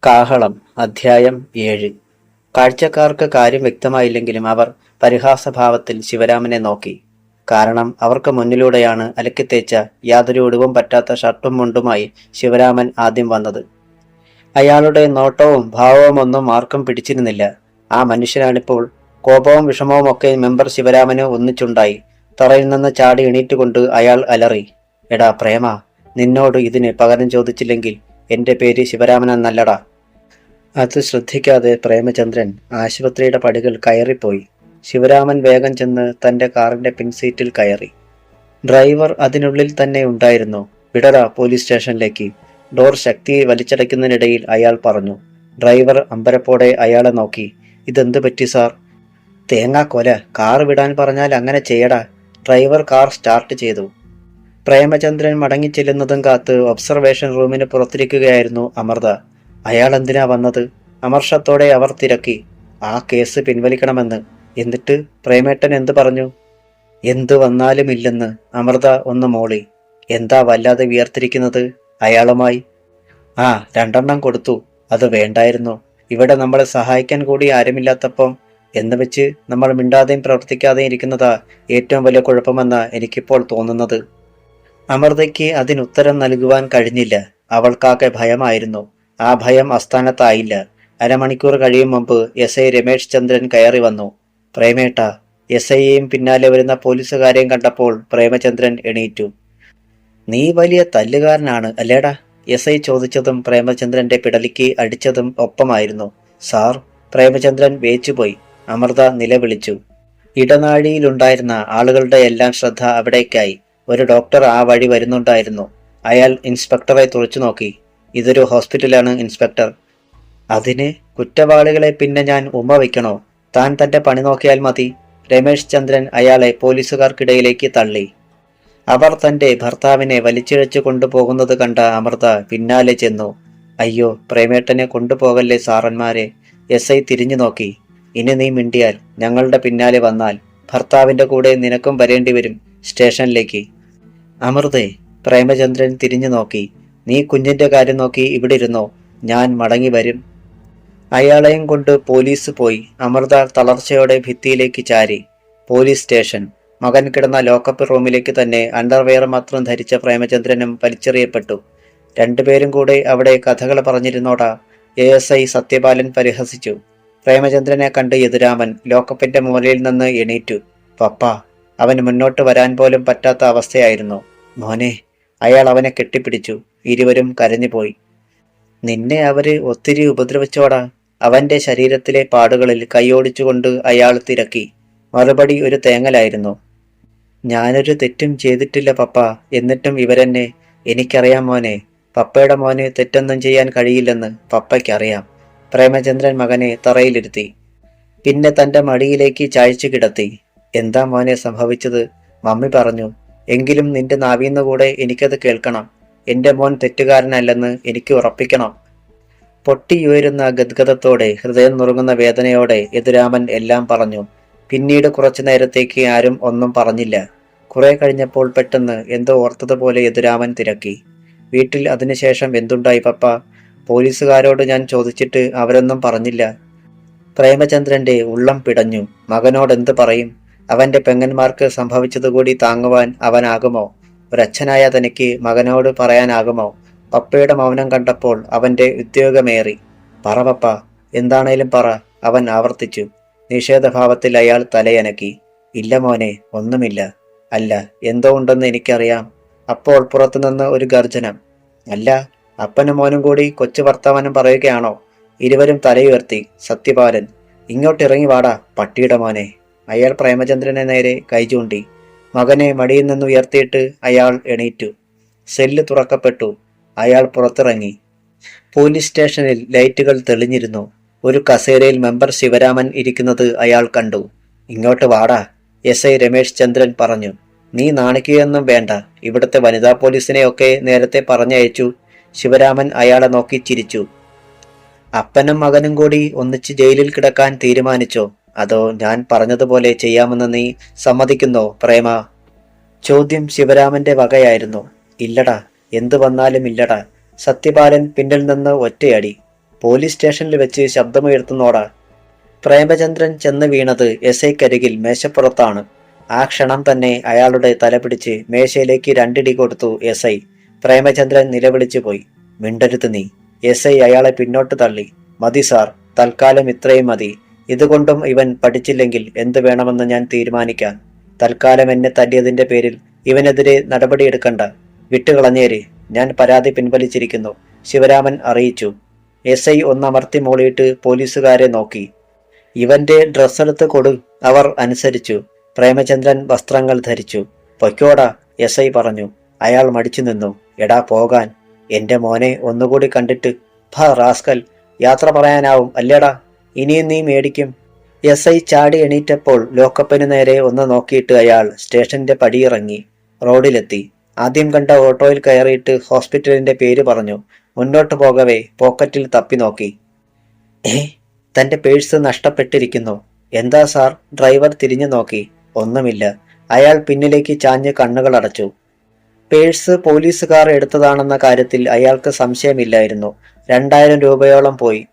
കാഹളം അധ്യായം 7. കാഴ്ചക്കാർക്ക് കാര്യം വ്യക്തമായില്ലെങ്കിലും അവർ പരിഹാസഭാവത്തിൽ ശിവരാമനെ നോക്കി. കാരണം അവർക്ക് മുന്നിലൂടെയാണ് അലക്കിത്തേച്ച യാതൊരു ഒടിവും പറ്റാത്ത ഷർട്ടും മുണ്ടുമായി ശിവരാമൻ ആദ്യം വന്നത്. അയാളുടെ നോട്ടവും ഭാവവും ഒന്നും ആർക്കും പിടിച്ചിരുന്നില്ല. ആ മനുഷ്യനാണിപ്പോൾ. കോപവും വിഷമവും ഒക്കെ മെമ്പർ ശിവരാമന് ഒന്നിച്ചുണ്ടായി. തറയിൽ നിന്ന് ചാടി എണീറ്റുകൊണ്ട് അയാൾ അലറി, എടാ പ്രേമ, നിന്നോട് ഇതിന് പകരം ചോദിച്ചില്ലെങ്കിൽ എന്റെ പേര് ശിവരാമനെന്നല്ലടാ. അത് ശ്രദ്ധിക്കാതെ പ്രേമചന്ദ്രൻ ആശുപത്രിയുടെ പടികൾ കയറിപ്പോയി. ശിവരാമൻ വേഗം ചെന്ന് തന്റെ കാറിന്റെ പിൻസീറ്റിൽ കയറി. ഡ്രൈവർ അതിനുള്ളിൽ തന്നെ ഉണ്ടായിരുന്നു. വിടടാ പോലീസ് സ്റ്റേഷനിലേക്ക്, ഡോർ ശക്തിയെ വലിച്ചടയ്ക്കുന്നതിനിടയിൽ അയാൾ പറഞ്ഞു. ഡ്രൈവർ അമ്പരപ്പോടെ അയാളെ നോക്കി. ഇതെന്ത് പറ്റി സാർ? തേങ്ങാക്കൊല, കാർ വിടാൻ പറഞ്ഞാൽ അങ്ങനെ ചെയ്യടാ. ഡ്രൈവർ കാർ സ്റ്റാർട്ട് ചെയ്തു. പ്രേമചന്ദ്രൻ മടങ്ങിച്ചെല്ലുന്നതും കാത്ത് ഒബ്സർവേഷൻ റൂമിന് പുറത്തിരിക്കുകയായിരുന്നു അമൃത. അയാൾ എന്തിനാ വന്നത്? അമർഷത്തോടെ അവർ തിരക്കി. ആ കേസ് പിൻവലിക്കണമെന്ന്. എന്നിട്ട് പ്രേമേട്ടൻ എന്ത് പറഞ്ഞു? എന്തു വന്നാലും ഇല്ലെന്ന് അമൃത ഒന്ന് മോളി. എന്താ വല്ലാതെ വിയർത്തിരിക്കുന്നത്? അയാളുമായി 2 കൊടുത്തു. അത് വേണ്ടായിരുന്നു. ഇവിടെ നമ്മളെ സഹായിക്കാൻ കൂടി ആരുമില്ലാത്തപ്പം എന്ന് വെച്ച് നമ്മൾ മിണ്ടാതെയും പ്രവർത്തിക്കാതെയും ഇരിക്കുന്നതാ ഏറ്റവും വലിയ കുഴപ്പമെന്നാ എനിക്കിപ്പോൾ തോന്നുന്നത്. അമൃതയ്ക്ക് അതിനുത്തരം നൽകുവാൻ കഴിഞ്ഞില്ല. അവൾക്കാകെ ഭയമായിരുന്നു. ആ ഭയം അസ്ഥാനത്തായില്ല. അരമണിക്കൂർ കഴിയും മുമ്പ് എസ്.ഐ. രമേശ് ചന്ദ്രൻ കയറി വന്നു. പ്രേമേട്ട. എസ്.ഐയെയും പിന്നാലെ വരുന്ന പോലീസുകാരെയും കണ്ടപ്പോൾ പ്രേമചന്ദ്രൻ എണീറ്റു. നീ വലിയ തല്ലുകാരനാണ് അല്ലേടാ? എസ്.ഐ ചോദിച്ചതും പ്രേമചന്ദ്രന്റെ പിടലിക്ക് അടിച്ചതും ഒപ്പമായിരുന്നു. സാർ. പ്രേമചന്ദ്രൻ വേച്ചുപോയി. അമൃത നിലവിളിച്ചു. ഇടനാഴിയിലുണ്ടായിരുന്ന ആളുകളുടെ എല്ലാം ശ്രദ്ധ അവിടേക്കായി. ഒരു ഡോക്ടർ ആ വഴി വരുന്നുണ്ടായിരുന്നു. അയാൾ ഇൻസ്പെക്ടറെ തുറച്ചു നോക്കി. ഇതൊരു ഹോസ്പിറ്റലാണ് ഇൻസ്പെക്ടർ. അതിന് കുറ്റവാളികളെ പിന്നെ ഞാൻ ഉമ്മ വയ്ക്കണോ? താൻ തന്റെ പണി നോക്കിയാൽ മതി. രമേശ് ചന്ദ്രൻ അയാളെ പോലീസുകാർക്കിടയിലേക്ക് തള്ളി. അവർ തന്റെ ഭർത്താവിനെ വലിച്ചിഴച്ചു കൊണ്ടുപോകുന്നത് കണ്ട അമൃത പിന്നാലെ ചെന്നു. അയ്യോ, പ്രേമേട്ടനെ കൊണ്ടുപോകല്ലേ സാറന്മാരെ. എസ്.ഐ തിരിഞ്ഞു നോക്കി. ഇനി നീ മിണ്ടിയാൽ, ഞങ്ങളുടെ പിന്നാലെ വന്നാൽ ഭർത്താവിന്റെ കൂടെ നിനക്കും വരേണ്ടി വരും സ്റ്റേഷനിലേക്ക്. അമൃതേ. പ്രേമചന്ദ്രൻ തിരിഞ്ഞു നോക്കി. നീ കുഞ്ഞിന്റെ കാര്യം നോക്കി ഇവിടെ ഇരുന്നോ, ഞാൻ മടങ്ങി വരും. അയാളെയും കൊണ്ട് പോലീസ് പോയി. അമൃത തളർച്ചയോടെ ഭിത്തിയിലേക്ക് ചാരി. Police station. മകൻ കിടന്ന ലോക്കപ്പ് റൂമിലേക്ക് തന്നെ അണ്ടർവെയർ മാത്രം ധരിച്ച പ്രേമചന്ദ്രനും വലിച്ചെറിയപ്പെട്ടു. 2 പേരും കൂടെ അവിടെ കഥകൾ പറഞ്ഞിരുന്നോടാ, എ.എസ്.ഐ. സത്യപാലൻ പരിഹസിച്ചു. പ്രേമചന്ദ്രനെ കണ്ട് യദുരാമൻ ലോക്കപ്പിന്റെ മൂലയിൽ നിന്ന് എണീറ്റു. പപ്പ. അവന് മുന്നോട്ട് വരാൻ പോലും പറ്റാത്ത അവസ്ഥയായിരുന്നു. മോനെ. അയാൾ അവനെ കെട്ടിപ്പിടിച്ചു. ഇരുവരും കരഞ്ഞുപോയി. നിന്നെ അവര് ഒത്തിരി ഉപദ്രവിച്ചോടാ. അവന്റെ ശരീരത്തിലെ പാടുകളിൽ കൈയോടിച്ചുകൊണ്ട് അയാൾ തിരക്കി. മറുപടി ഒരു തേങ്ങലായിരുന്നു. ഞാനൊരു തെറ്റും ചെയ്തിട്ടില്ല പപ്പ. എന്നിട്ടും ഇവരെന്നെ. എനിക്കറിയാം മോനെ. പപ്പയുടെ മോന് തെറ്റൊന്നും ചെയ്യാൻ കഴിയില്ലെന്ന് പപ്പയ്ക്കറിയാം. പ്രേമചന്ദ്രൻ മകനെ തറയിലിരുത്തി. പിന്നെ തന്റെ മടിയിലേക്ക് ചായ്ച്ചു കിടത്തി. എന്താ മോനെ സംഭവിച്ചത്? മമ്മി പറഞ്ഞു. എങ്കിലും നിന്റെ നാവീന്നുകൂടെ എനിക്കത് കേൾക്കണം. എന്റെ മോൻ തെറ്റുകാരനല്ലെന്ന് എനിക്ക് ഉറപ്പിക്കണം. പൊട്ടിയുയരുന്ന ഗദ്ഗതത്തോടെ, ഹൃദയം നുറുങ്ങുന്ന വേദനയോടെ യദുരാമൻ എല്ലാം പറഞ്ഞു. പിന്നീട് കുറച്ചു നേരത്തേക്ക് ആരും ഒന്നും പറഞ്ഞില്ല. കുറെ കഴിഞ്ഞപ്പോൾ പെട്ടെന്ന് എന്തോ ഓർത്തതുപോലെ യദുരാമൻ തിരക്കി. വീട്ടിൽ അതിനുശേഷം എന്തുണ്ടായി പപ്പ? പോലീസുകാരോട് ഞാൻ ചോദിച്ചിട്ട് അവരൊന്നും പറഞ്ഞില്ല. പ്രേമചന്ദ്രന്റെ ഉള്ളം പിടഞ്ഞു. മകനോടെന്ത് പറയും? അവന്റെ പെങ്ങന്മാർക്ക് സംഭവിച്ചതുകൂടി താങ്ങുവാൻ അവനാകുമോ? ഒരച്ഛനായ തനിക്ക് മകനോട് പറയാനാകുമോ? പപ്പയുടെ മൗനം കണ്ടപ്പോൾ അവന്റെ ഉദ്യോഗമേറി. പറ പപ്പ, എന്താണേലും പറ, അവൻ ആവർത്തിച്ചു. നിഷേധഭാവത്തിൽ അയാൾ തലയനക്കി. ഇല്ല മോനെ, ഒന്നുമില്ല. അല്ല, എന്തോ ഉണ്ടെന്ന് എനിക്കറിയാം. അപ്പോൾ പുറത്തുനിന്ന് ഒരു ഗർജനം. അല്ല, അപ്പനും മോനും കൂടി കൊച്ചു വർത്തമാനം പറയുകയാണോ? ഇരുവരും തലയുയർത്തി. സത്യപാലൻ. ഇങ്ങോട്ടിറങ്ങി വാടാ പട്ടിയുടെ മോനെ. അയാൾ പ്രേമചന്ദ്രനെ നേരെ കൈ ചൂണ്ടി. മകനെ മടിയിൽ നിന്ന് ഉയർത്തിയിട്ട് അയാൾ എണീറ്റു. സെല്ല് തുറക്കപ്പെട്ടു. അയാൾ പുറത്തിറങ്ങി. പോലീസ് സ്റ്റേഷനിൽ ലൈറ്റുകൾ തെളിഞ്ഞിരുന്നു. ഒരു കസേരയിൽ മെമ്പർ ശിവരാമൻ ഇരിക്കുന്നത് അയാൾ കണ്ടു. ഇങ്ങോട്ട് വാടാ, എസ്.ഐ. രമേശ് ചന്ദ്രൻ പറഞ്ഞു. നീ നാണിക്കുകയൊന്നും വേണ്ട. ഇവിടുത്തെ വനിതാ പോലീസിനെയൊക്കെ നേരത്തെ പറഞ്ഞയച്ചു. ശിവരാമൻ അയാളെ നോക്കി ചിരിച്ചു. അപ്പനും മകനും കൂടി ഒന്നിച്ച് ജയിലിൽ കിടക്കാൻ തീരുമാനിച്ചോ? അതോ ഞാൻ പറഞ്ഞതുപോലെ ചെയ്യാമെന്ന് നീ സമ്മതിക്കുന്നോ പ്രേമ? ചോദ്യം ശിവരാമന്റെ വകയായിരുന്നു. ഇല്ലടാ, എന്തു വന്നാലും ഇല്ലടാ. സത്യപാലൻ പിന്നിൽ നിന്ന് ഒറ്റയടി. പോലീസ് സ്റ്റേഷനിൽ വെച്ച് ശബ്ദമുയർത്തുന്നോടാ. പ്രേമചന്ദ്രൻ ചെന്ന് വീണത് എസ് ഐക്കരികിൽ മേശപ്പുറത്താണ്. ആ ക്ഷണം തന്നെ അയാളുടെ തല പിടിച്ച് മേശയിലേക്ക് രണ്ടിടി കൊടുത്തു എസ് ഐ. പ്രേമചന്ദ്രൻ നിലവിളിച്ചു പോയി. മിണ്ടരുത് നീ. എസ് ഐ അയാളെ പിന്നോട്ട് തള്ളി. മതി സാർ, തൽക്കാലം ഇത്രയും മതി. ഇതുകൊണ്ടും ഇവൻ പഠിച്ചില്ലെങ്കിൽ എന്ത് വേണമെന്ന് ഞാൻ തീരുമാനിക്കാം. തൽക്കാലം എന്നെ തല്ലിയതിന്റെ പേരിൽ ഇവനെതിരെ നടപടിയെടുക്കണ്ട. വിട്ടുകളഞ്ഞേര്. ഞാൻ പരാതി പിൻവലിച്ചിരിക്കുന്നു, ശിവരാമൻ അറിയിച്ചു. എസ് ഐ ഒന്നമർത്തി മൂളിയിട്ട് പോലീസുകാരെ നോക്കി. ഇവന്റെ ഡ്രസ്സെടുത്ത് കൊടു. അവർ അനുസരിച്ചു. പ്രേമചന്ദ്രൻ വസ്ത്രങ്ങൾ ധരിച്ചു. പൊയ്ക്കോടാ, എസ് ഐ പറഞ്ഞു. അയാൾ മടിച്ചു നിന്നു. എടാ പോകാൻ. എന്റെ മോനെ ഒന്നുകൂടി കണ്ടിട്ട് റാസ്കൽ, യാത്ര പറയാനാവും അല്ലേടാ? ഇനിയും നീ മേടിക്കും. എസ് ഐ ചാടി എണീറ്റപ്പോൾ ലോക്കപ്പിന് നേരെ ഒന്ന് നോക്കിയിട്ട് അയാൾ സ്റ്റേഷന്റെ പടിയിറങ്ങി. റോഡിലെത്തി. ആദ്യം കണ്ട ഓട്ടോയിൽ കയറിയിട്ട് ഹോസ്പിറ്റലിന്റെ പേര് പറഞ്ഞു. മുന്നോട്ട് പോകവേ പോക്കറ്റിൽ തപ്പി നോക്കി. തന്റെ പേഴ്സ് നഷ്ടപ്പെട്ടിരിക്കുന്നു. എന്താ സാർ? ഡ്രൈവർ തിരിഞ്ഞു നോക്കി. ഒന്നുമില്ല. അയാൾ പിന്നിലേക്ക് ചാഞ്ഞ് കണ്ണുകൾ അടച്ചു. പേഴ്സ് പോലീസുകാർ എടുത്തതാണെന്ന കാര്യത്തിൽ അയാൾക്ക് സംശയമില്ലായിരുന്നു. 2000 രൂപയോളം പോയി.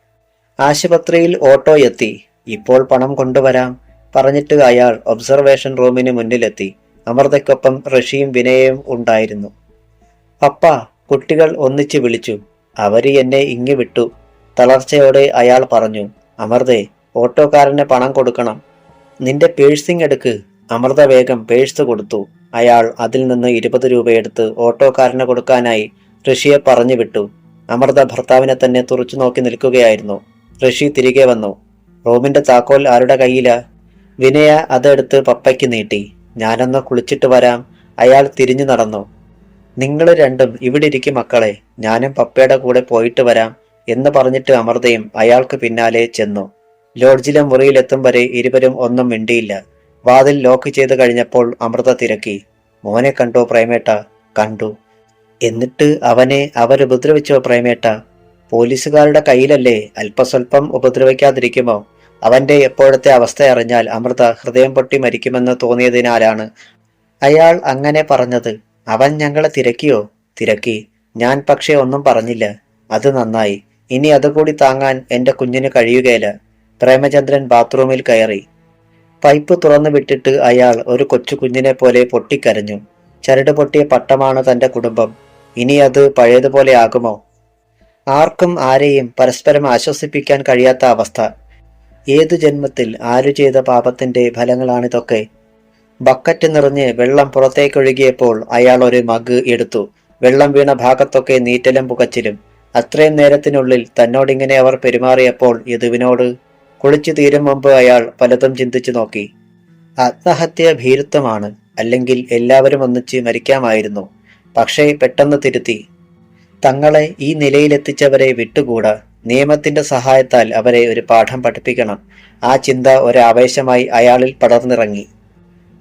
ആശുപത്രിയിൽ ഓട്ടോ എത്തി. ഇപ്പോൾ പണം കൊണ്ടുവരാം പറഞ്ഞിട്ട് അയാൾ ഒബ്സർവേഷൻ റൂമിന് മുന്നിലെത്തി. അമൃതയ്ക്കൊപ്പം ഋഷിയും വിനയവും ഉണ്ടായിരുന്നു. പപ്പ, കുട്ടികൾ ഒന്നിച്ചു വിളിച്ചു. അവര് എന്നെ ഇങ്ങി വിട്ടു. തളർച്ചയോടെ അയാൾ പറഞ്ഞു. അമൃതേ, ഓട്ടോക്കാരന് പണം കൊടുക്കണം. നിന്റെ പേഴ്സിങ് എടുക്ക്. അമൃത വേഗം പേഴ്സ് കൊടുത്തു. അയാൾ അതിൽ നിന്ന് 20 രൂപയെടുത്ത് ഓട്ടോക്കാരന് കൊടുക്കാനായി ഋഷിയെ പറഞ്ഞു വിട്ടു. അമൃത ഭർത്താവിനെ തന്നെ തുറച്ചു നോക്കി നിൽക്കുകയായിരുന്നു. ഋഷി തിരികെ വന്നു. റൂമിന്റെ താക്കോൽ ആരുടെ കയ്യിലാ? വിനയ അതെടുത്ത് പപ്പയ്ക്ക് നീട്ടി. ഞാനൊന്ന് കുളിച്ചിട്ട് വരാം. അയാൾ തിരിഞ്ഞു നടന്നു. നിങ്ങൾ രണ്ടും ഇവിടെ ഇരിക്കും മക്കളെ, ഞാനും പപ്പയുടെ കൂടെ പോയിട്ട് വരാം എന്ന് പറഞ്ഞിട്ട് അമൃതയും അയാൾക്ക് പിന്നാലെ ചെന്നു. ലോഡ്ജിലെ മുറിയിലെത്തും വരെ ഇരുവരും ഒന്നും മിണ്ടിയില്ല. വാതിൽ ലോക്ക് ചെയ്ത് കഴിഞ്ഞപ്പോൾ അമൃത തിരക്കി. മോനെ കണ്ടോ പ്രേമേട്ട? കണ്ടു. എന്നിട്ട് അവനെ അവരുപദ്രവിച്ചോ പ്രേമേട്ട? പോലീസുകാരുടെ കയ്യിലല്ലേ, അല്പസ്വല്പം ഉപദ്രവിക്കാതിരിക്കുമോ? അവന്റെ എപ്പോഴത്തെ അവസ്ഥ അറിഞ്ഞാൽ അമൃത ഹൃദയം പൊട്ടി മരിക്കുമെന്ന് തോന്നിയതിനാലാണ് അയാൾ അങ്ങനെ പറഞ്ഞത്. അവൻ ഞങ്ങളെ തിരക്കിയോ? തിരക്കി. ഞാൻ പക്ഷേ ഒന്നും പറഞ്ഞില്ല. അത് നന്നായി. ഇനി അതുകൂടി താങ്ങാൻ എന്റെ കുഞ്ഞിന് കഴിയുകയില്ല. പ്രേമചന്ദ്രൻ ബാത്റൂമിൽ കയറി. പൈപ്പ് തുറന്നു വിട്ടിട്ട് അയാൾ ഒരു കൊച്ചു കുഞ്ഞിനെ പോലെ പൊട്ടിക്കരഞ്ഞു. ചരട് പൊട്ടിയ പട്ടമാണ് തന്റെ കുടുംബം. ഇനി അത് പഴയതുപോലെ ആകുമോ? ആർക്കും ആരെയും പരസ്പരം ആശ്വസിപ്പിക്കാൻ കഴിയാത്ത അവസ്ഥ. ഏതു ജന്മത്തിൽ ആരു ചെയ്ത പാപത്തിന്റെ ഫലങ്ങളാണിതൊക്കെ? ബക്കറ്റ് നിറഞ്ഞ് വെള്ളം പുറത്തേക്കൊഴുകിയപ്പോൾ അയാൾ ഒരു മഗ് എടുത്തു. വെള്ളം വീണ ഭാഗത്തൊക്കെ നീറ്റലും പുകച്ചിലും. അത്രയും നേരത്തിനുള്ളിൽ തന്നോടിങ്ങനെ അവർ പെരുമാറിയപ്പോൾ യദുവിനോട്? കുളിച്ചു തീരും മുമ്പ് അയാൾ പലതും ചിന്തിച്ചു നോക്കി. ആത്മഹത്യ ഭീരുത്വമാണ്, അല്ലെങ്കിൽ എല്ലാവരും ഒന്നിച്ച് മരിക്കാമായിരുന്നു. പക്ഷേ പെട്ടെന്ന് തിരുത്തി. തങ്ങളെ ഈ നിലയിലെത്തിച്ചവരെ വിട്ടുകൂടാ. നിയമത്തിന്റെ സഹായത്താൽ അവരെ ഒരു പാഠം പഠിപ്പിക്കണം. ആ ചിന്ത ഒരാവേശമായി അയാളിൽ പടർന്നിറങ്ങി.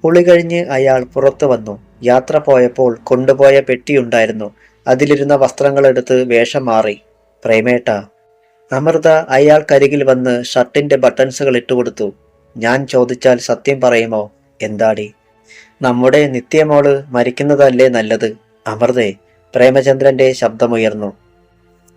കുളി കഴിഞ്ഞ് അയാൾ പുറത്തു വന്നു. യാത്ര പോയപ്പോൾ കൊണ്ടുപോയ പെട്ടിയുണ്ടായിരുന്നു. അതിലിരുന്ന വസ്ത്രങ്ങളെടുത്ത് വേഷം മാറി. പ്രേമേട്ട. അമൃത അയാൾക്കരികിൽ വന്ന് ഷർട്ടിന്റെ ബട്ടൺസുകൾ ഇട്ടുകൊടുത്തു. ഞാൻ ചോദിച്ചാൽ സത്യം പറയുമോ? എന്താടി? നമ്മുടെ നിത്യമോള് മരിക്കുന്നതല്ലേ നല്ലത്? അമൃതേ. പ്രേമചന്ദ്രന്റെ ശബ്ദമുയർന്നു.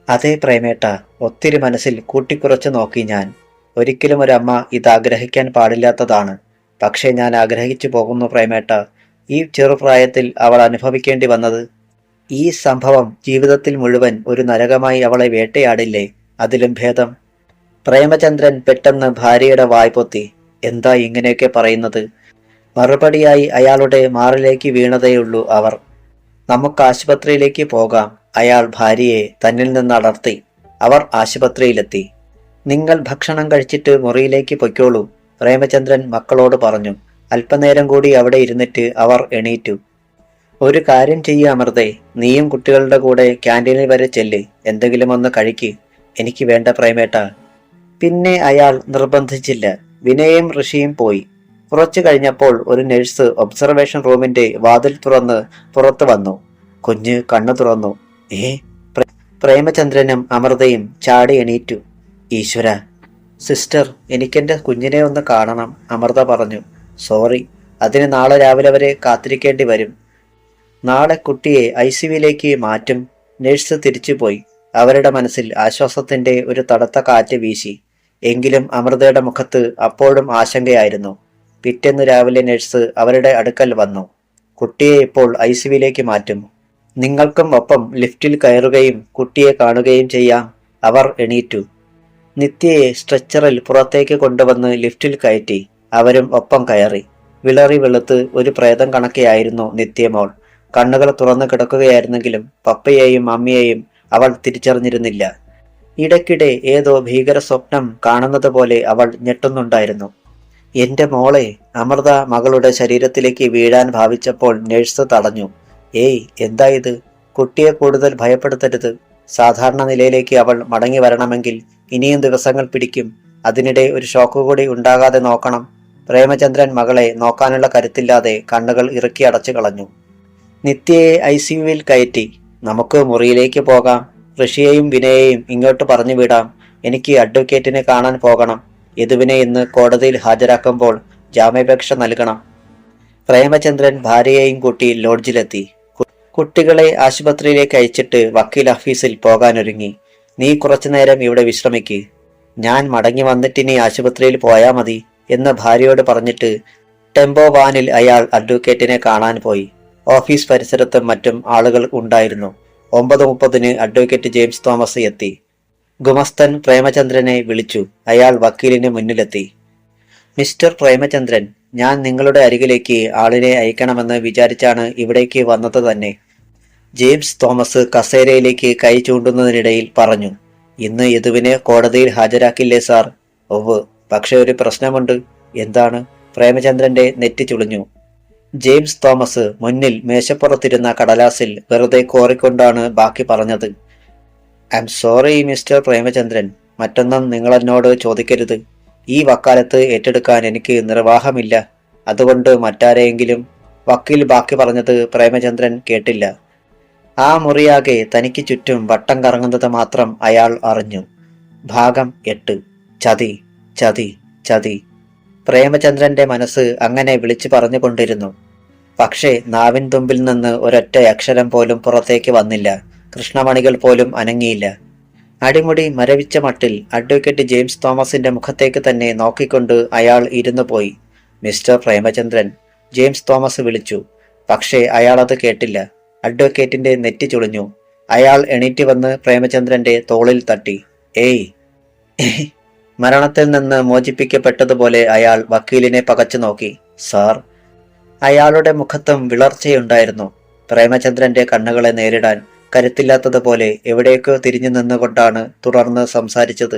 അതേ പ്രേമേട്ട, ഒത്തിരി മനസ്സിൽ കൂട്ടിക്കുറച്ചു നോക്കി ഞാൻ. ഒരിക്കലും ഒരമ്മ ഇത് ആഗ്രഹിക്കാൻ പാടില്ലാത്തതാണ്. പക്ഷേ ഞാൻ ആഗ്രഹിച്ചു പോകുന്നു പ്രേമേട്ട. ഈ ചെറുപ്രായത്തിൽ അവൾ അനുഭവിക്കേണ്ടി വന്നത്. ഈ സംഭവം ജീവിതത്തിൽ മുഴുവൻ ഒരു നരകമായി അവളെ വേട്ടയാടില്ലേ? അതിലും ഭേദം. പ്രേമചന്ദ്രൻ പെട്ടെന്ന് ഭാര്യയുടെ വായ്പൊത്തി. എന്താ ഇങ്ങനെയൊക്കെ പറയുന്നത്? മറുപടിയായി അയാളുടെ മാറിലേക്ക് വീണതേയുള്ളൂ അവർ. നമുക്ക് ആശുപത്രിയിലേക്ക് പോകാം. അയാൾ ഭാര്യയെ തന്നിൽ നിന്ന് അടർത്തി. അവർ ആശുപത്രിയിലെത്തി. നിങ്ങൾ ഭക്ഷണം കഴിച്ചിട്ട് മുറിയിലേക്ക് പൊയ്ക്കോളൂ, പ്രേമചന്ദ്രൻ മക്കളോട് പറഞ്ഞു. അല്പനേരം കൂടി അവിടെ ഇരുന്നിട്ട് അവർ എണീറ്റു. ഒരു കാര്യം ചെയ്യ അമൃതേ, നീയും കുട്ടികളുടെ കൂടെ ക്യാൻറ്റീനിൽ വരെ ചെല്ല്. എന്തെങ്കിലും ഒന്ന് കഴിക്ക്. എനിക്ക് വേണ്ട പ്രേമേട്ട. പിന്നെ അയാൾ നിർബന്ധിച്ചില്ല. വിനയും ഋഷിയും പോയി. കുറച്ചു കഴിഞ്ഞപ്പോൾ ഒരു നഴ്സ് ഒബ്സർവേഷൻ റൂമിന്റെ വാതിൽ തുറന്ന് പുറത്തു വന്നു. കുഞ്ഞ് കണ്ണു തുറന്നു. പ്രേമചന്ദ്രനും അമൃതയും ചാടി എണീറ്റു. ഈശ്വര. സിസ്റ്റർ, എനിക്കെന്റെ കുഞ്ഞിനെ ഒന്ന് കാണണം, അമൃത പറഞ്ഞു. സോറി, അതിന് നാളെ രാവിലെ വരെ കാത്തിരിക്കേണ്ടി വരും. നാളെ കുട്ടിയെ ICUവിലേക്ക് മാറ്റും. നഴ്സ് തിരിച്ചുപോയി. അവരുടെ മനസ്സിൽ ആശ്വാസത്തിന്റെ ഒരു തണുത്ത കാറ്റ് വീശി. എങ്കിലും അമൃതയുടെ മുഖത്ത് അപ്പോഴും ആശങ്കയായിരുന്നു. പിറ്റേന്ന് രാവിലെ നഴ്സ് അവരുടെ അടുക്കൽ വന്നു. കുട്ടിയെ ഇപ്പോൾ ഐസിയുവിലേക്ക് മാറ്റും. നിങ്ങൾക്കും ഒപ്പം ലിഫ്റ്റിൽ കയറുകയും കുട്ടിയെ കാണുകയും ചെയ്യാം. അവർ എണീറ്റു. നിത്യയെ സ്ട്രെച്ചറിൽ പുറത്തേക്ക് കൊണ്ടുവന്ന് ലിഫ്റ്റിൽ കയറ്റി. അവരും ഒപ്പം കയറി. വിളറി വെളുത്ത് ഒരു പ്രേതം കണക്കെയായിരുന്നു നിത്യമോൾ. കണ്ണുകൾ തുറന്നു കിടക്കുകയായിരുന്നെങ്കിലും പപ്പയെയും അമ്മയെയും അവൾ തിരിച്ചറിഞ്ഞിരുന്നില്ല. ഇടയ്ക്കിടെ ഏതോ ഭീകര സ്വപ്നം കാണുന്നത് പോലെ അവൾ ഞെട്ടുന്നുണ്ടായിരുന്നു. എന്റെ മോളെ! അമൃത മകളുടെ ശരീരത്തിലേക്ക് വീഴാൻ ഭാവിച്ചപ്പോൾ നഴ്സ് തടഞ്ഞു. ഏയ്, എന്താ ഇത്? കുട്ടിയെ കൂടുതൽ ഭയപ്പെടുത്തരുത്. സാധാരണ നിലയിലേക്ക് അവൾ മടങ്ങി വരണമെങ്കിൽ ഇനിയും ദിവസങ്ങൾ പിടിക്കും. അതിനിടെ ഒരു ഷോക്ക് കൂടി ഉണ്ടാകാതെ നോക്കണം. പ്രേമചന്ദ്രൻ മകളെ നോക്കാനുള്ള കരുത്തില്ലാതെ കണ്ണുകൾ ഇറുക്കി അടച്ചു കളഞ്ഞു. നിത്യയെ ഐസിയുവിൽ കയറ്റി. നമുക്ക് മുറിയിലേക്ക് പോകാം. ഋഷിയെയും വിനയെയും ഇങ്ങോട്ട് പറഞ്ഞു വിടാം. എനിക്ക് അഡ്വക്കേറ്റിനെ കാണാൻ പോകണം. യദുവിനെ ഇന്ന് കോടതിയിൽ ഹാജരാക്കുമ്പോൾ ജാമ്യാപേക്ഷ നൽകണം. പ്രേമചന്ദ്രൻ ഭാര്യയെയും കൂട്ടി ലോഡ്ജിലെത്തി. കുട്ടികളെ ആശുപത്രിയിലേക്ക് അയച്ചിട്ട് വക്കീൽ ഓഫീസിൽ പോകാനൊരുങ്ങി. നീ കുറച്ചുനേരം ഇവിടെ വിശ്രമിക്ക്. ഞാൻ മടങ്ങി വന്നിട്ടിനി ആശുപത്രിയിൽ പോയാ മതി എന്ന് ഭാര്യയോട് പറഞ്ഞിട്ട് ടെമ്പോ വാനിൽ അയാൾ അഡ്വക്കേറ്റിനെ കാണാൻ പോയി. ഓഫീസ് പരിസരത്തും മറ്റും ആളുകൾ ഉണ്ടായിരുന്നു. 9:30 അഡ്വക്കേറ്റ് ജെയിംസ് തോമസ് എത്തി. ഗുമസ്തൻ പ്രേമചന്ദ്രനെ വിളിച്ചു. അയാൾ വക്കീലിന് മുന്നിലെത്തി. മിസ്റ്റർ പ്രേമചന്ദ്രൻ, ഞാൻ നിങ്ങളുടെ അരികിലേക്ക് ആളിനെ അയക്കണമെന്ന് വിചാരിച്ചാണ് ഇവിടേക്ക് വന്നത് തന്നെ. ജെയിംസ് തോമസ് കസേരയിലേക്ക് കൈ ചൂണ്ടുന്നതിനിടയിൽ പറഞ്ഞു. ഇന്ന് യദുവിനെ കോടതിയിൽ ഹാജരാക്കില്ലേ സാർ? ഒവ്, പക്ഷെ ഒരു പ്രശ്നമുണ്ട്. എന്താണ്? പ്രേമചന്ദ്രന്റെ നെറ്റി ചുളിഞ്ഞു. ജെയിംസ് തോമസ് മുന്നിൽ മേശപ്പുറത്തിരുന്ന കടലാസിൽ വെറുതെ കോറിക്കൊണ്ടാണ് ബാക്കി പറഞ്ഞത്. I am sorry mister Premachandran. മറ്റൊന്നും നിങ്ങളെന്നോട് ചോദിക്കരുത്. ഈ വക്കാലത്ത് ഏറ്റെടുക്കാൻ എനിക്ക് നിർവാഹമില്ല. അതുകൊണ്ട് മറ്റാരെയെങ്കിലും. വക്കീൽ ബാക്കി പറഞ്ഞത് പ്രേമചന്ദ്രൻ കേട്ടില്ല. ആ മുറിയാകെ തനിക്ക് ചുറ്റും വട്ടം കറങ്ങുന്നത് മാത്രം അയാൾ അറിഞ്ഞു. ഭാഗം 8. ചതി, ചതി, ചതി. പ്രേമചന്ദ്രന്റെ മനസ്സ് അങ്ങനെ വിളിച്ചു പറഞ്ഞുകൊണ്ടിരുന്നു. പക്ഷേ നാവിൻ തുമ്പിൽ നിന്ന് ഒരൊറ്റ അക്ഷരം പോലും പുറത്തേക്ക് വന്നില്ല. കൃഷ്ണമണികൾ പോലും അനങ്ങിയില്ല. അടിമുടി മരവിച്ച മട്ടിൽ അഡ്വക്കേറ്റ് ജെയിംസ് തോമസിന്റെ മുഖത്തേക്ക് തന്നെ നോക്കിക്കൊണ്ട് അയാൾ ഇരുന്നു പോയി. മിസ്റ്റർ പ്രേമചന്ദ്രൻ, ജെയിംസ് തോമസ് വിളിച്ചു. പക്ഷേ അയാൾ അത് കേട്ടില്ല. അഡ്വക്കേറ്റിന്റെ നെറ്റി ചുളിഞ്ഞു. അയാൾ എണീറ്റ് വന്ന് പ്രേമചന്ദ്രന്റെ തോളിൽ തട്ടി. ഏയ്! മരണത്തിൽ നിന്ന് മോചിപ്പിക്കപ്പെട്ടതുപോലെ അയാൾ വക്കീലിനെ പകച്ചു നോക്കി. സാർ! അയാളുടെ മുഖത്തും വിളർച്ചയുണ്ടായിരുന്നു. പ്രേമചന്ദ്രന്റെ കണ്ണുകളെ നേരിടാൻ കരുത്തില്ലാത്തതുപോലെ എവിടേക്കോ തിരിഞ്ഞു നിന്നുകൊണ്ടാണ് തുടർന്ന് സംസാരിച്ചത്.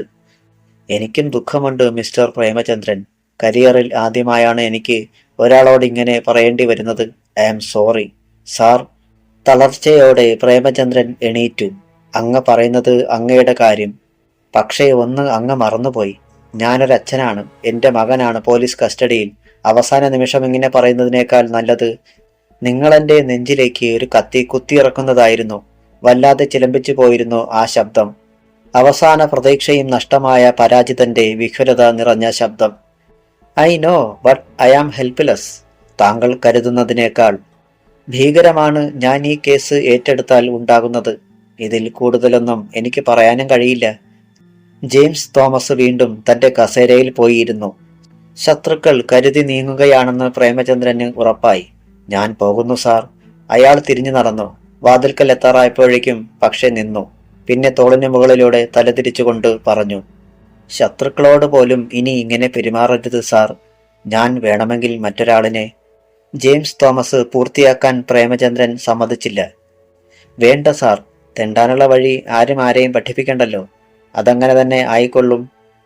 എനിക്കും ദുഃഖമുണ്ട് മിസ്റ്റർ പ്രേമചന്ദ്രൻ. കരിയറിൽ ആദ്യമായാണ് എനിക്ക് ഒരാളോട് ഇങ്ങനെ പറയേണ്ടി വരുന്നത്. I am sorry sir. തളർച്ചയോടെ പ്രേമചന്ദ്രൻ എണീറ്റു. അങ്ങ് പറയുന്നത് അങ്ങയുടെ കാര്യം. പക്ഷേ ഒന്ന് അങ്ങ് മറന്നുപോയി. ഞാനൊരച്ഛനാണ്. എൻ്റെ മകനാണ് പോലീസ് കസ്റ്റഡിയിൽ. അവസാന നിമിഷം ഇങ്ങനെ പറയുന്നതിനേക്കാൾ നല്ലത് നിങ്ങളെൻ്റെ നെഞ്ചിലേക്ക് ഒരു കത്തി കുത്തിയിറക്കുന്നതായിരുന്നു. വല്ലാതെ ചിലമ്പിച്ചു പോയിരുന്നു ആ ശബ്ദം. അവസാന പ്രതീക്ഷയും നഷ്ടമായ പരാജിതന്റെ വിഹ്വലത നിറഞ്ഞ ശബ്ദം. I know, but I am helpless. താങ്കൾ കരുതുന്നതിനേക്കാൾ ഭീകരമാണ് ഞാൻ ഈ കേസ് ഏറ്റെടുത്താൽ ഉണ്ടാകുന്നത്. ഇതിൽ കൂടുതലൊന്നും എനിക്ക് പറയാനും കഴിയില്ല. ജെയിംസ് തോമസ് വീണ്ടും തന്റെ കസേരയിൽ പോയിരുന്നു. ശത്രുക്കൾ കരുതി നീങ്ങുകയാണെന്ന് പ്രേമചന്ദ്രന് ഉറപ്പായി. ഞാൻ പോകുന്നു സാർ. അയാൾ തിരിഞ്ഞു നടന്നു. വാതിൽക്കൽ എത്താറായപ്പോഴേക്കും പക്ഷെ നിന്നു. പിന്നെ തോളിന് മുകളിലൂടെ തലതിരിച്ചുകൊണ്ട് പറഞ്ഞു, ശത്രുക്കളോട് പോലും ഇനി ഇങ്ങനെ പെരുമാറരുത് സാർ. ഞാൻ വേണമെങ്കിൽ മറ്റൊരാളിനെ. ജെയിംസ് തോമസ് പൂർത്തിയാക്കാൻ പ്രേമചന്ദ്രൻ സമ്മതിച്ചില്ല. വേണ്ട സാർ, തെണ്ടാനുള്ള വഴി ആരും ആരെയും പഠിപ്പിക്കണ്ടല്ലോ. അതങ്ങനെ തന്നെ ആയിക്കൊള്ളും.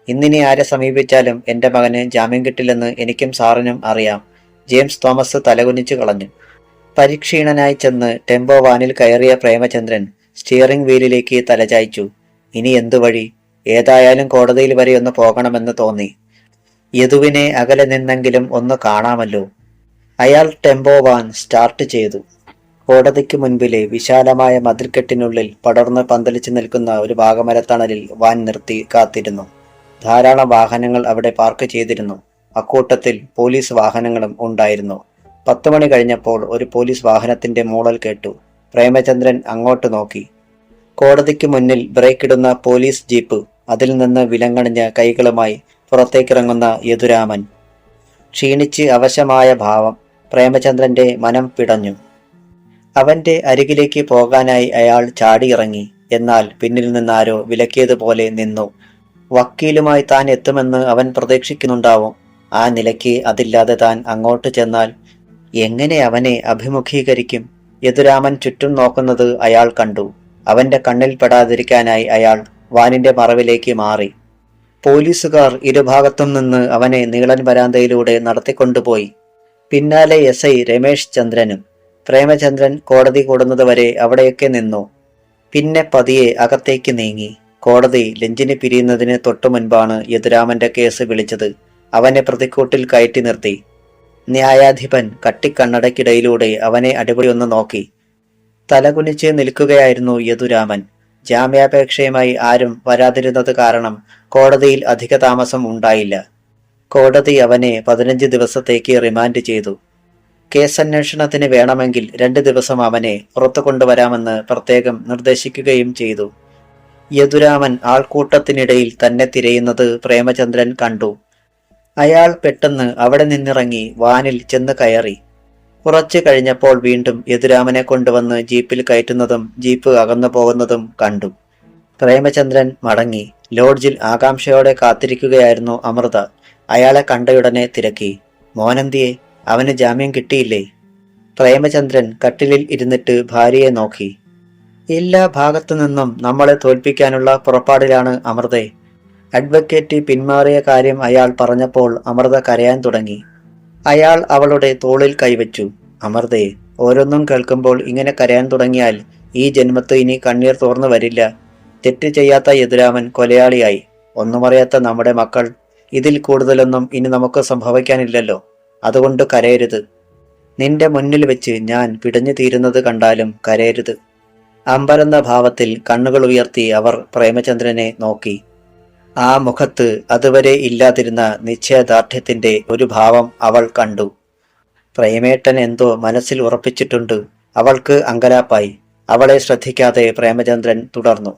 ഇന്നിനി ആരെ സമീപിച്ചാലും എൻ്റെ മകന് ജാമ്യം കിട്ടില്ലെന്ന് എനിക്കും സാറിനും അറിയാം. ജെയിംസ് തോമസ് തലകുനിച്ചു കളഞ്ഞു. പരിക്ഷീണനായി ചെന്ന് ടെമ്പോ വാനിൽ കയറിയ പ്രേമചന്ദ്രൻ സ്റ്റിയറിംഗ് വീലിലേക്ക് തലചായ്ച്ചു. ഇനി എന്തു വഴി? ഏതായാലും കോടതിയിൽ വരെ ഒന്ന് പോകണമെന്ന് തോന്നി. യദുവിനെ അകലെ നിന്നെങ്കിലും ഒന്ന് കാണാമല്ലോ. അയാൾ ടെമ്പോ വാൻ സ്റ്റാർട്ട് ചെയ്തു. കോടതിക്ക് മുൻപിലെ വിശാലമായ മതിൽക്കെട്ടിനുള്ളിൽ പടർന്ന് പന്തലിച്ചു നിൽക്കുന്ന ഒരു വാഗമരത്തണലിൽ വാൻ നിർത്തി കാത്തിരുന്നു. ധാരാളം വാഹനങ്ങൾ അവിടെ പാർക്ക് ചെയ്തിരുന്നു. അക്കൂട്ടത്തിൽ പോലീസ് വാഹനങ്ങളും ഉണ്ടായിരുന്നു. 10 മണി കഴിഞ്ഞപ്പോൾ ഒരു പോലീസ് വാഹനത്തിന്റെ മൂളൽ കേട്ടു. പ്രേമചന്ദ്രൻ അങ്ങോട്ട് നോക്കി. കോടതിക്ക് മുന്നിൽ ബ്രേക്കിടുന്ന പോലീസ് ജീപ്പ്, അതിൽ നിന്ന് വിലങ്ങണിഞ്ഞ കൈകളുമായി പുറത്തേക്കിറങ്ങുന്ന യദുരാമൻ. ക്ഷീണിച്ച് അവശമായ ഭാവം. പ്രേമചന്ദ്രന്റെ മനം പിടഞ്ഞു. അവന്റെ അരികിലേക്ക് പോകാനായി അയാൾ ചാടിയിറങ്ങി. എന്നാൽ പിന്നിൽ നിന്നാരോ വിലക്കിയതുപോലെ നിന്നു. വക്കീലുമായി താൻ എത്തുമെന്ന് അവൻ പ്രതീക്ഷിക്കുന്നുണ്ടാവും. ആ നിലയ്ക്ക് അതില്ലാതെ താൻ അങ്ങോട്ട് ചെന്നാൽ എങ്ങനെ അവനെ അഭിമുഖീകരിക്കും? യദുരാമൻ ചുറ്റും നോക്കുന്നത് അയാൾ കണ്ടു. അവന്റെ കണ്ണിൽ പെടാതിരിക്കാനായി അയാൾ വാനിന്റെ മറവിലേക്ക് മാറി. പോലീസുകാർ ഇരുഭാഗത്തും നിന്ന് അവനെ നീളൻ വരാന്തയിലൂടെ നടത്തിക്കൊണ്ടുപോയി. പിന്നാലെ എസ് ഐ രമേശ് ചന്ദ്രനും. പ്രേമചന്ദ്രൻ കോടതി കൂടുന്നതുവരെ അവിടെയൊക്കെ നിന്നു. പിന്നെ പതിയെ അകത്തേക്ക് നീങ്ങി. കോടതി ലഞ്ചിന് പിരിയുന്നതിന് തൊട്ടു മുൻപാണ് യദുരാമന്റെ കേസ് വിളിച്ചത്. അവനെ പ്രതിക്കൂട്ടിൽ കയറ്റി നിർത്തി. ന്യായാധിപൻ കട്ടിക്കണ്ണടയ്ക്കിടയിലൂടെ അവനെ അടിപൊളിയൊന്ന് നോക്കി. തലകുനിച്ച് നിൽക്കുകയായിരുന്നു യദുരാമൻ. ജാമ്യാപേക്ഷയുമായി ആരും വരാതിരുന്നത് കാരണം കോടതിയിൽ അധിക താമസം ഉണ്ടായില്ല. കോടതി അവനെ 15 ദിവസത്തേക്ക് റിമാൻഡ് ചെയ്തു. കേസന്വേഷണത്തിന് വേണമെങ്കിൽ 2 ദിവസം അവനെ പുറത്തു കൊണ്ടുവരാമെന്ന് പ്രത്യേകം നിർദ്ദേശിക്കുകയും ചെയ്തു. യദുരാമൻ ആൾക്കൂട്ടത്തിനിടയിൽ തന്നെ തിരയുന്നത് പ്രേമചന്ദ്രൻ കണ്ടു. അയാൾ പെട്ടെന്ന് അവിടെ നിന്നിറങ്ങി വാനിൽ ചെന്ന് കയറി. കുറച്ചു കഴിഞ്ഞപ്പോൾ വീണ്ടും യദുരാമനെ കൊണ്ടുവന്ന് ജീപ്പിൽ കയറ്റുന്നതും ജീപ്പ് അകന്നു പോകുന്നതും കണ്ടു. പ്രേമചന്ദ്രൻ മടങ്ങി. ലോഡ്ജിൽ ആകാംക്ഷയോടെ കാത്തിരിക്കുകയായിരുന്നു അമൃത. അയാളെ കണ്ടയുടനെ തിരക്കി. മോനന്തിയെ, അവന് ജാമ്യം കിട്ടിയില്ലേ? പ്രേമചന്ദ്രൻ കട്ടിലിൽ ഇരുന്നിട്ട് ഭാര്യയെ നോക്കി. എല്ലാ ഭാഗത്തു നിന്നും നമ്മളെ തോൽപ്പിക്കാനുള്ള പുറപ്പാടിലാണ് അമൃതയെ. അഡ്വക്കേറ്റ് പിന്മാറിയ കാര്യം അയാൾ പറഞ്ഞപ്പോൾ അമൃത കരയാൻ തുടങ്ങി. അയാൾ അവളുടെ തോളിൽ കൈവച്ചു. അമൃതയെ, ഓരോന്നും കേൾക്കുമ്പോൾ ഇങ്ങനെ കരയാൻ തുടങ്ങിയാൽ ഈ ജന്മത്ത് ഇനി കണ്ണീർ തോർന്നു വരില്ല. തെറ്റ് ചെയ്യാത്ത യദുരാമൻ കൊലയാളിയായി. ഒന്നുമറിയാത്ത നമ്മുടെ മക്കൾ. ഇതിൽ കൂടുതലൊന്നും ഇനി നമുക്ക് സംഭവിക്കാനില്ലല്ലോ. അതുകൊണ്ട് കരയരുത്. നിന്റെ മുന്നിൽ വെച്ച് ഞാൻ പിടഞ്ഞു തീരുന്നത് കണ്ടാലും കരയരുത്. അമ്പരന്ന ഭാവത്തിൽ കണ്ണുകൾ ഉയർത്തി അവർ പ്രേമചന്ദ്രനെ നോക്കി. ആ മുഖത്ത് അതുവരെ ഇല്ലാതിരുന്ന നിശ്ചയദാർഢ്യത്തിന്റെ ഒരു ഭാവം അവൾ കണ്ടു. പ്രേമേട്ടൻ എന്തോ മനസ്സിൽ ഉറപ്പിച്ചിട്ടുണ്ട്. അവൾക്ക് അങ്കലാപ്പായി. അവളെ ശ്രദ്ധിക്കാതെ പ്രേമചന്ദ്രൻ തുടർന്നു.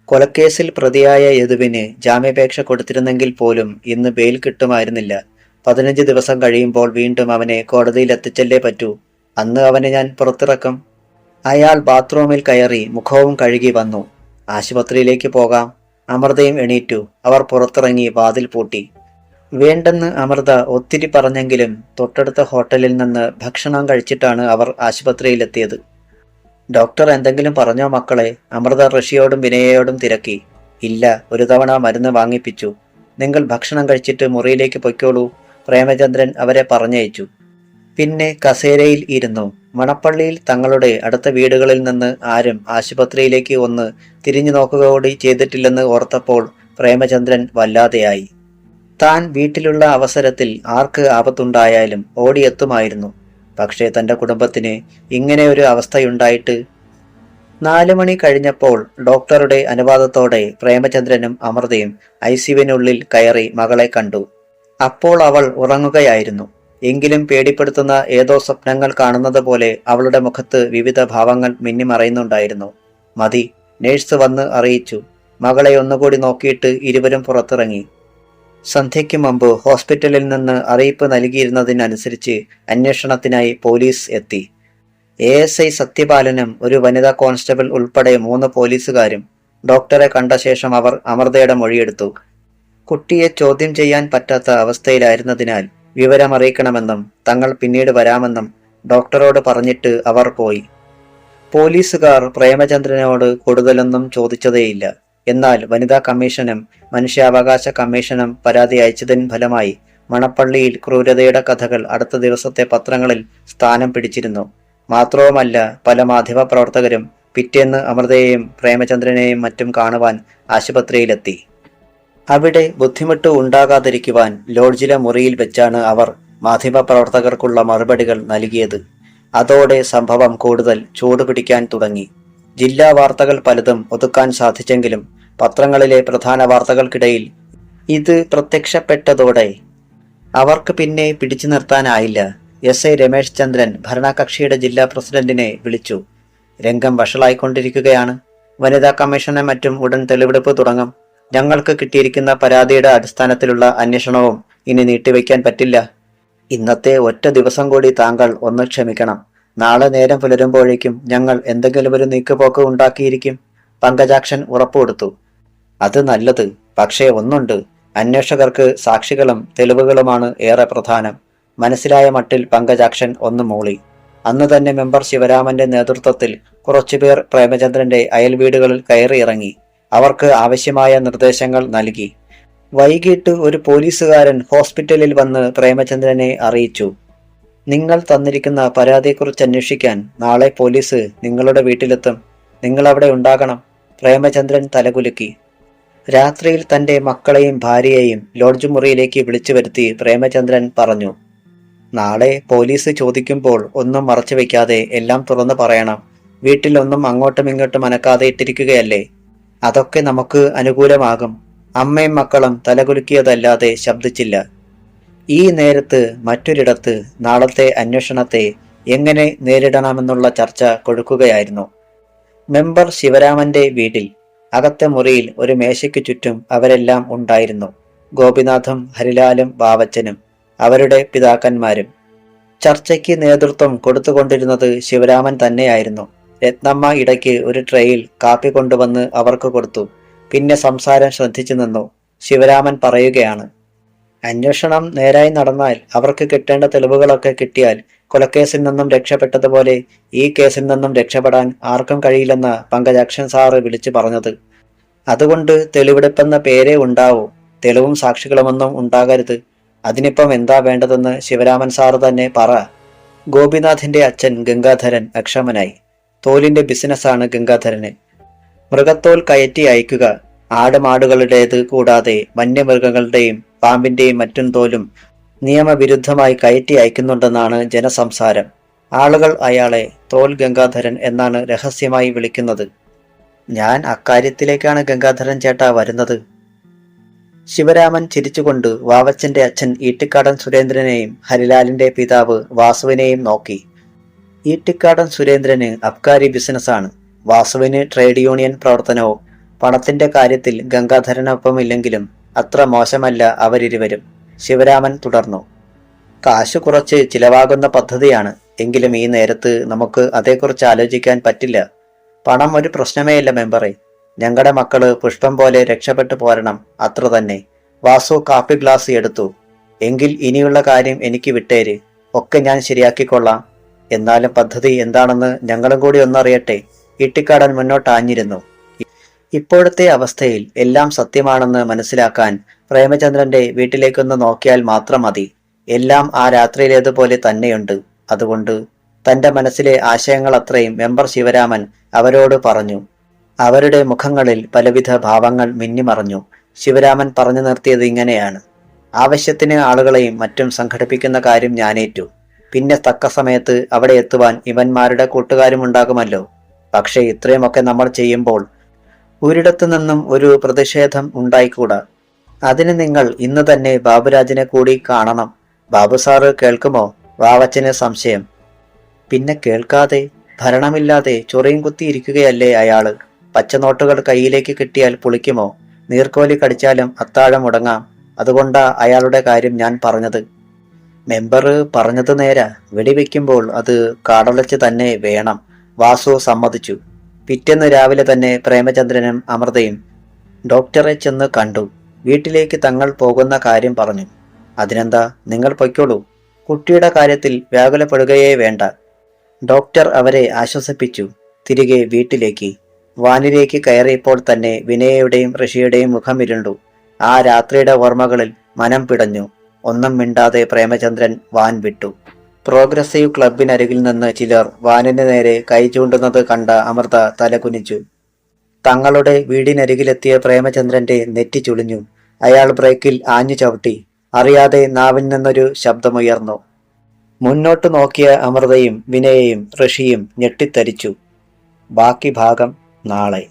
കൊലക്കേസിൽ പ്രതിയായ യദുവിന് ജാമ്യാപേക്ഷ കൊടുത്തിരുന്നെങ്കിൽ പോലും ഇന്ന് ബെയിൽ കിട്ടുമായിരുന്നില്ല. 15 ദിവസം കഴിയുമ്പോൾ വീണ്ടും അവനെ കോടതിയിൽ എത്തിച്ചല്ലേ പറ്റൂ. അന്ന് അവനെ ഞാൻ പുറത്തിറക്കും. അയാൾ ബാത്റൂമിൽ കയറി മുഖവും കഴുകി വന്നു. ആശുപത്രിയിലേക്ക് പോകാം. അമൃതയും എണീറ്റു. അവർ പുറത്തിറങ്ങി വാതിൽ പൂട്ടി. വേണ്ടെന്ന് അമൃത ഒത്തിരി പറഞ്ഞെങ്കിലും തൊട്ടടുത്ത ഹോട്ടലിൽ നിന്ന് ഭക്ഷണം കഴിച്ചിട്ടാണ് അവർ ആശുപത്രിയിലെത്തിയത്. ഡോക്ടർ എന്തെങ്കിലും പറഞ്ഞോ മക്കളെ? അമൃത ഋഷിയോടും വിനയയോടും തിരക്കി. ഇല്ല, ഒരു തവണ മരുന്ന് വാങ്ങിപ്പിച്ചു. നിങ്ങൾ ഭക്ഷണം കഴിച്ചിട്ട് മുറിയിലേക്ക് പൊയ്ക്കോളൂ. പ്രേമചന്ദ്രൻ അവരെ പറഞ്ഞയച്ചു. പിന്നെ കസേരയിൽ ഇരുന്നു. മണപ്പള്ളിയിൽ തങ്ങളുടെ അടുത്ത വീടുകളിൽ നിന്ന് ആരും ആശുപത്രിയിലേക്ക് ഒന്ന് തിരിഞ്ഞു നോക്കുക കൂടി ചെയ്തിട്ടില്ലെന്ന് ഓർത്തപ്പോൾ പ്രേമചന്ദ്രൻ വല്ലാതെയായി. താൻ വീട്ടിലുള്ള അവസരത്തിൽ ആർക്ക് ആപത്തുണ്ടായാലും ഓടിയെത്തുമായിരുന്നു. പക്ഷേ തന്റെ കുടുംബത്തിന് ഇങ്ങനെ ഒരു അവസ്ഥയുണ്ടായിട്ട്. 4 മണി കഴിഞ്ഞപ്പോൾ ഡോക്ടറുടെ അനുവാദത്തോടെ പ്രേമചന്ദ്രനും അമൃതയും ICUവിനുള്ളിൽ കയറി മകളെ കണ്ടു. അപ്പോൾ അവൾ ഉറങ്ങുകയായിരുന്നു. എങ്കിലും പേടിപ്പെടുത്തുന്ന ഏതോ സ്വപ്നങ്ങൾ കാണുന്നത് പോലെ അവളുടെ മുഖത്ത് വിവിധ ഭാവങ്ങൾ മിന്നിമറയുന്നുണ്ടായിരുന്നു. മതി, നേഴ്സ് വന്ന് അറിയിച്ചു. മകളെ ഒന്നുകൂടി നോക്കിയിട്ട് ഇരുവരും പുറത്തിറങ്ങി. സന്ധ്യയ്ക്ക് മുമ്പ് ഹോസ്പിറ്റലിൽ നിന്ന് അറിയിപ്പ് നൽകിയിരുന്നതിനനുസരിച്ച് അന്വേഷണത്തിനായി പോലീസ് എത്തി. ASI സത്യപാലനും ഒരു വനിതാ കോൺസ്റ്റബിൾ ഉൾപ്പെടെ 3 പോലീസുകാരും. ഡോക്ടറെ കണ്ട ശേഷം അവർ അമൃതയുടെ മൊഴിയെടുത്തു. കുട്ടിയെ ചോദ്യം ചെയ്യാൻ പറ്റാത്ത അവസ്ഥയിലായിരുന്നതിനാൽ വിവരമറിയിക്കണമെന്നും തങ്ങൾ പിന്നീട് വരാമെന്നും ഡോക്ടറോട് പറഞ്ഞിട്ട് അവർ പോയി. പോലീസുകാർ പ്രേമചന്ദ്രനോട് കൂടുതലൊന്നും ചോദിച്ചതേയില്ല. എന്നാൽ വനിതാ കമ്മീഷനും മനുഷ്യാവകാശ കമ്മീഷനും പരാതി അയച്ചതിന് ഫലമായി മണപ്പള്ളിയിൽ ക്രൂരതയുടെ കഥകൾ അടുത്ത ദിവസത്തെ പത്രങ്ങളിൽ സ്ഥാനം പിടിച്ചിരുന്നു. മാത്രവുമല്ല, പല മാധ്യമപ്രവർത്തകരും പിറ്റേന്ന് അമൃതയെയും പ്രേമചന്ദ്രനെയും മറ്റും കാണുവാൻ ആശുപത്രിയിലെത്തി. അവിടെ ബുദ്ധിമുട്ട് ഉണ്ടാകാതിരിക്കുവാൻ ലോഡ്ജിലെ മുറിയിൽ വെച്ചാണ് അവർ മാധ്യമപ്രവർത്തകർക്കുള്ള മറുപടികൾ നൽകിയത്. അതോടെ സംഭവം കൂടുതൽ ചൂടുപിടിക്കാൻ തുടങ്ങി. ജില്ലാ വാർത്തകൾ പലതും ഒതുക്കാൻ സാധിച്ചെങ്കിലും പത്രങ്ങളിലെ പ്രധാന വാർത്തകൾക്കിടയിൽ ഇത് പ്രത്യക്ഷപ്പെട്ടതോടെ അവർക്ക് പിന്നെ പിടിച്ചു നിർത്താനായില്ല. SI രമേശ് ചന്ദ്രൻ ഭരണകക്ഷിയുടെ ജില്ലാ പ്രസിഡന്റിനെ വിളിച്ചു. രംഗം വഷളായിക്കൊണ്ടിരിക്കുകയാണ്. വനിതാ കമ്മീഷനെ മറ്റും ഉടൻ തെളിവെടുപ്പ് തുടങ്ങും. ഞങ്ങൾക്ക് കിട്ടിയിരിക്കുന്ന പരാതിയുടെ അടിസ്ഥാനത്തിലുള്ള അന്വേഷണവും ഇനി നീട്ടിവെക്കാൻ പറ്റില്ല. ഇന്നത്തെ ഒറ്റ ദിവസം കൂടി താങ്കൾ ഒന്ന് ക്ഷമിക്കണം. നാളെ നേരം പുലരുമ്പോഴേക്കും ഞങ്ങൾ എന്തെങ്കിലും ഒരു നീക്കുപോക്ക് ഉണ്ടാക്കിയിരിക്കും, പങ്കജാക്ഷൻ ഉറപ്പുകൊടുത്തു. അത് നല്ലത്. പക്ഷേ ഒന്നുണ്ട്, അന്വേഷകർക്ക് സാക്ഷികളും തെളിവുകളുമാണ് ഏറെ പ്രധാനം. മനസ്സിലായ മട്ടിൽ പങ്കജാക്ഷൻ ഒന്ന് മൂളി. അന്ന് തന്നെ മെമ്പർ ശിവരാമന്റെ നേതൃത്വത്തിൽ കുറച്ചുപേർ പ്രേമചന്ദ്രന്റെ അയൽവീടുകളിൽ കയറിയിറങ്ങി. അവർക്ക് ആവശ്യമായ നിർദ്ദേശങ്ങൾ നൽകി. വൈകിട്ട് ഒരു പോലീസുകാരൻ ഹോസ്പിറ്റലിൽ വന്ന് പ്രേമചന്ദ്രനെ അറിയിച്ചു. നിങ്ങൾ തന്നിരിക്കുന്ന പരാതിയെക്കുറിച്ച് അന്വേഷിക്കാൻ നാളെ പോലീസ് നിങ്ങളുടെ വീട്ടിലെത്തും. നിങ്ങൾ അവിടെ ഉണ്ടാകണം. പ്രേമചന്ദ്രൻ തലകുലുക്കി. രാത്രിയിൽ തന്റെ മക്കളെയും ഭാര്യയെയും ലോഡ്ജ് മുറിയിലേക്ക് വിളിച്ചു വരുത്തി പ്രേമചന്ദ്രൻ പറഞ്ഞു, നാളെ പോലീസ് ചോദിക്കുമ്പോൾ ഒന്നും മറച്ചു വെക്കാതെ എല്ലാം തുറന്നു പറയണം. വീട്ടിലൊന്നും അങ്ങോട്ടും ഇങ്ങോട്ടും അനക്കാതെ ഇട്ടിരിക്കുകയല്ലേ. അതൊക്കെ നമുക്ക് അനുകൂലമാകും. അമ്മയും മക്കളും തലകുലുക്കിയതല്ലാതെ ശബ്ദിച്ചില്ല. ഈ നേരത്ത് മറ്റൊരിടത്ത് നാളത്തെ അന്വേഷണത്തെ എങ്ങനെ നേരിടണമെന്നുള്ള ചർച്ച കൊഴുക്കുകയായിരുന്നു. മെമ്പർ ശിവരാമന്റെ വീട്ടിൽ അകത്തെ മുറിയിൽ ഒരു മേശയ്ക്ക് ചുറ്റും അവരെല്ലാം ഉണ്ടായിരുന്നു. ഗോപിനാഥും ഹരിലാലും ബാവച്ചനും അവരുടെ പിതാക്കന്മാരും. ചർച്ചയ്ക്ക് നേതൃത്വം കൊടുത്തുകൊണ്ടിരുന്നത് ശിവരാമൻ തന്നെയായിരുന്നു. രത്നമ്മ ഇടയ്ക്ക് ഒരു ട്രേയിൽ കാപ്പി കൊണ്ടുവന്ന് അവർക്ക് കൊടുത്തു. പിന്നെ സംസാരം ശ്രദ്ധിച്ചു നിന്നു. ശിവരാമൻ പറയുകയാണ്, അന്വേഷണം നേരായി നടന്നാൽ, അവർക്ക് കിട്ടേണ്ട തെളിവുകളൊക്കെ കിട്ടിയാൽ കൊലക്കേസിൽ നിന്നും രക്ഷപ്പെട്ടതുപോലെ ഈ കേസിൽ നിന്നും രക്ഷപ്പെടാൻ ആർക്കും കഴിയില്ലെന്ന പങ്കജാക്ഷൻ സാറ് വിളിച്ചു പറഞ്ഞത്. അതുകൊണ്ട് തെളിവെടുപ്പെന്ന പേരേ ഉണ്ടാവൂ, തെളിവും സാക്ഷികളുമൊന്നും ഉണ്ടാകരുത്. അതിനിപ്പം എന്താ വേണ്ടതെന്ന് ശിവരാമൻ സാറ് തന്നെ പറ. ഗോപിനാഥിന്റെ അച്ഛൻ ഗംഗാധരൻ അക്ഷമനായി. തോലിന്റെ ബിസിനസ്സാണ് ഗംഗാധരന്. മൃഗത്തോൽ കയറ്റി അയക്കുക. ആടുമാടുകളുടേത് കൂടാതെ വന്യമൃഗങ്ങളുടെയും പാമ്പിന്റെയും മറ്റും തോലും നിയമവിരുദ്ധമായി കയറ്റി അയക്കുന്നുണ്ടെന്നാണ് ജനസംസാരം. ആളുകൾ അയാളെ തോൽ ഗംഗാധരൻ എന്നാണ് രഹസ്യമായി വിളിക്കുന്നത്. ഞാൻ അക്കാര്യത്തിലേക്കാണ് ഗംഗാധരൻ ചേട്ടാ വരുന്നത്. ശിവരാമൻ ചിരിച്ചുകൊണ്ട് വാവച്ചന്റെ അച്ഛൻ ഈട്ടിക്കാടൻ സുരേന്ദ്രനെയും ഹരിലാലിന്റെ പിതാവ് വാസുവിനെയും നോക്കി. ഈട്ടിക്കാടൻ സുരേന്ദ്രന് അബ്കാരി ബിസിനസ്സാണ്. വാസുവിന് ട്രേഡ് യൂണിയൻ പ്രവർത്തനവും. പണത്തിന്റെ കാര്യത്തിൽ ഗംഗാധരനൊപ്പമില്ലെങ്കിലും അത്ര മോശമല്ല അവരിരുവരും. ശിവരാമൻ തുടർന്നു, കാശ് കുറച്ച് ചിലവാകുന്ന പദ്ധതിയാണ്. എങ്കിലും ഈ നേരത്ത് നമുക്ക് അതേക്കുറിച്ച് ആലോചിക്കാൻ പറ്റില്ല. പണം ഒരു പ്രശ്നമേയില്ല മെമ്പറെ. ഞങ്ങളുടെ മക്കള് പുഷ്പം പോലെ രക്ഷപ്പെട്ടു പോരണം, അത്ര തന്നെ. വാസു കാപ്പി ഗ്ലാസ് എടുത്തു. എങ്കിൽ ഇനിയുള്ള കാര്യം എനിക്ക് വിട്ടേര്, ഒക്കെ ഞാൻ ശരിയാക്കിക്കൊള്ളാം. എന്നാലും പദ്ധതി എന്താണെന്ന് ഞങ്ങളും കൂടി ഒന്നറിയട്ടെ. ഇട്ടിക്കാടൻ മുന്നോട്ടാഞ്ഞിരുന്നു. ഇപ്പോഴത്തെ അവസ്ഥയിൽ എല്ലാം സത്യമാണെന്ന് മനസ്സിലാക്കാൻ പ്രേമചന്ദ്രന്റെ വീട്ടിലേക്കൊന്ന് നോക്കിയാൽ മാത്രം മതി. എല്ലാം ആ രാത്രിയിലേതുപോലെ തന്നെയുണ്ട്. അതുകൊണ്ട് തന്റെ മനസ്സിലെ ആശയങ്ങൾ അത്രയും മെമ്പർ ശിവരാമൻ അവരോട് പറഞ്ഞു. അവരുടെ മുഖങ്ങളിൽ പലവിധ ഭാവങ്ങൾ മിന്നിമറഞ്ഞു. ശിവരാമൻ പറഞ്ഞു നിർത്തിയത് ഇങ്ങനെയാണ്, ആവശ്യത്തിന് ആളുകളെയും മറ്റും സംഘടിപ്പിക്കുന്ന കാര്യം ഞാനേറ്റു. പിന്നെ തക്ക സമയത്ത് അവിടെ എത്തുവാൻ ഇവന്മാരുടെ കൂട്ടുകാരും ഉണ്ടാകുമല്ലോ. പക്ഷേ ഇത്രയുമൊക്കെ നമ്മൾ ചെയ്യുമ്പോൾ ഒരിടത്തു നിന്നും ഒരു പ്രതിഷേധം ഉണ്ടായിക്കൂടാ. അതിന് നിങ്ങൾ ഇന്ന് തന്നെ ബാബുരാജിനെ കൂടി കാണണം. ബാബു സാറ് കേൾക്കുമോ? വാവച്ചന് സംശയം. പിന്നെ കേൾക്കാതെ, ഭരണമില്ലാതെ ചൊറിയും കുത്തിയിരിക്കുകയല്ലേ അയാള്. പച്ചനോട്ടുകൾ കയ്യിലേക്ക് കിട്ടിയാൽ പുളിക്കുമോ? നീർക്കോലി കടിച്ചാലും അത്താഴം മുടങ്ങാം. അതുകൊണ്ടാ അയാളുടെ കാര്യം ഞാൻ പറഞ്ഞത്. മെമ്പർ പറഞ്ഞത് നേരാ. വെടിവെക്കുമ്പോൾ അത് കാടളച്ച് തന്നെ വേണം. വാസു സമ്മതിച്ചു. പിറ്റേന്ന് രാവിലെ തന്നെ പ്രേമചന്ദ്രനും അമൃതയും ഡോക്ടറെ ചെന്ന് കണ്ടു. വീട്ടിലേക്ക് തങ്ങൾ പോകുന്ന കാര്യം പറഞ്ഞു. അതിനെന്താ, നിങ്ങൾ പൊയ്ക്കോളൂ. കുട്ടിയുടെ കാര്യത്തിൽ വ്യാകുലപ്പെടുകയേ വേണ്ട. ഡോക്ടർ അവരെ ആശ്വസിപ്പിച്ചു. തിരികെ വീട്ടിലേക്ക് വാനിലേക്ക് കയറിയപ്പോൾ തന്നെ വിനയയുടെയും ഋഷിയുടെയും മുഖം ഇരുണ്ടു. ആ രാത്രിയുടെ ഓർമ്മകളിൽ മനം പിടഞ്ഞു. ഒന്നും മിണ്ടാതെ പ്രേമചന്ദ്രൻ വാൻ വിട്ടു. പ്രോഗ്രസീവ് ക്ലബിനരികിൽ നിന്ന് ചിലർ വാനിന് നേരെ കൈ ചൂണ്ടുന്നത് കണ്ട അമൃത തലകുനിച്ചു. തങ്ങളുടെ വീടിനരികിലെത്തിയ പ്രേമചന്ദ്രന്റെ നെറ്റി ചുളിഞ്ഞു. അയാൾ ബ്രേക്കിൽ ആഞ്ഞു ചവിട്ടി. അറിയാതെ നാവിൽ നിന്നൊരു ശബ്ദമുയർന്നു. മുന്നോട്ട് നോക്കിയ അമൃതയും വിനയയും ഋഷിയും ഞെട്ടിത്തരിച്ചു. ബാക്കി ഭാഗം നാളെ.